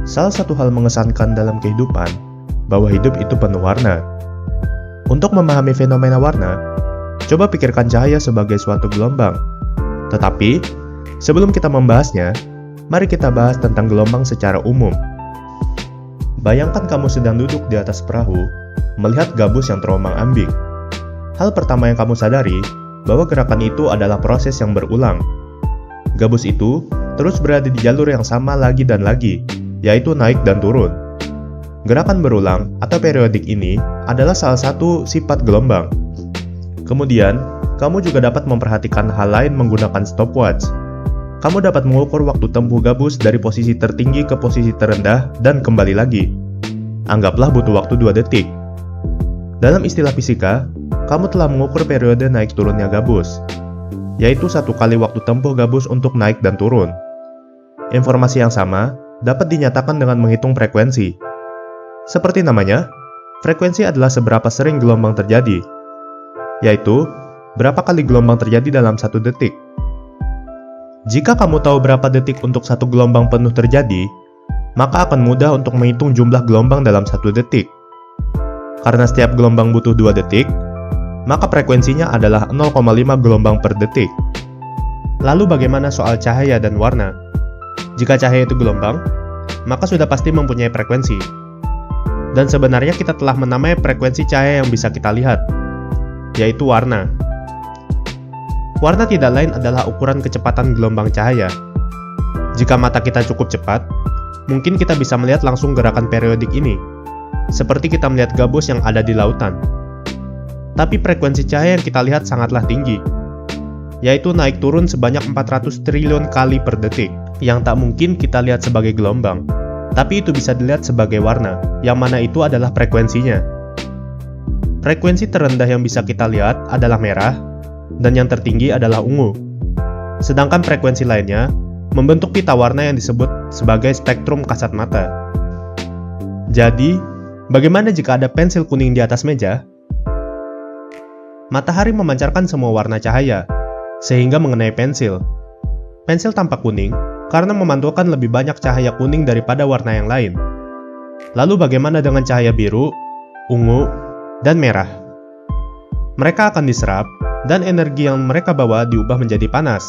Salah satu hal mengesankan dalam kehidupan, bahwa hidup itu penuh warna. Untuk memahami fenomena warna, coba pikirkan cahaya sebagai suatu gelombang. Tetapi, sebelum kita membahasnya, mari kita bahas tentang gelombang secara umum. Bayangkan kamu sedang duduk di atas perahu, melihat gabus yang terombang-ambing. Hal pertama yang kamu sadari, bahwa gerakan itu adalah proses yang berulang. Gabus itu terus berada di jalur yang sama lagi dan lagi, yaitu naik dan turun. Gerakan berulang atau periodik ini adalah salah satu sifat gelombang. Kemudian, kamu juga dapat memperhatikan hal lain menggunakan stopwatch. Kamu dapat mengukur waktu tempuh gabus dari posisi tertinggi ke posisi terendah dan kembali lagi. Anggaplah butuh waktu 2 detik. Dalam istilah fisika, kamu telah mengukur periode naik turunnya gabus, yaitu 1 kali waktu tempuh gabus untuk naik dan turun. Informasi yang sama dapat dinyatakan dengan menghitung frekuensi. Seperti namanya, frekuensi adalah seberapa sering gelombang terjadi, yaitu berapa kali gelombang terjadi dalam 1 detik. Jika kamu tahu berapa detik untuk 1 gelombang penuh terjadi, maka akan mudah untuk menghitung jumlah gelombang dalam 1 detik. Karena setiap gelombang butuh 2 detik, maka frekuensinya adalah 0,5 gelombang per detik. Lalu bagaimana soal cahaya dan warna? Jika cahaya itu gelombang, maka sudah pasti mempunyai frekuensi. Dan sebenarnya kita telah menamai frekuensi cahaya yang bisa kita lihat, yaitu warna. Warna tidak lain adalah ukuran kecepatan gelombang cahaya. Jika mata kita cukup cepat, mungkin kita bisa melihat langsung gerakan periodik ini, seperti kita melihat gabus yang ada di lautan. Tapi frekuensi cahaya yang kita lihat sangatlah tinggi, yaitu naik turun sebanyak 400 triliun kali per detik, yang tak mungkin kita lihat sebagai gelombang, tapi itu bisa dilihat sebagai warna, yang mana itu adalah frekuensinya. Frekuensi terendah yang bisa kita lihat adalah merah, dan yang tertinggi adalah ungu. Sedangkan frekuensi lainnya membentuk pita warna yang disebut sebagai spektrum kasat mata. Jadi, bagaimana jika ada pensil kuning di atas meja? Matahari memancarkan semua warna cahaya, sehingga mengenai pensil. Pensil tampak kuning karena memantulkan lebih banyak cahaya kuning daripada warna yang lain. Lalu bagaimana dengan cahaya biru, ungu, dan merah? Mereka akan diserap, dan energi yang mereka bawa diubah menjadi panas.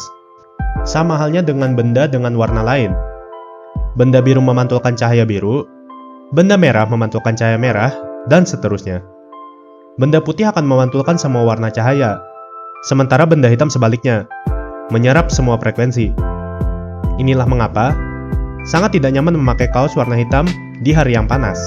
Sama halnya dengan benda dengan warna lain. Benda biru memantulkan cahaya biru, benda merah memantulkan cahaya merah, dan seterusnya. Benda putih akan memantulkan semua warna cahaya, sementara benda hitam sebaliknya, menyerap semua frekuensi. Inilah mengapa sangat tidak nyaman memakai kaos warna hitam di hari yang panas.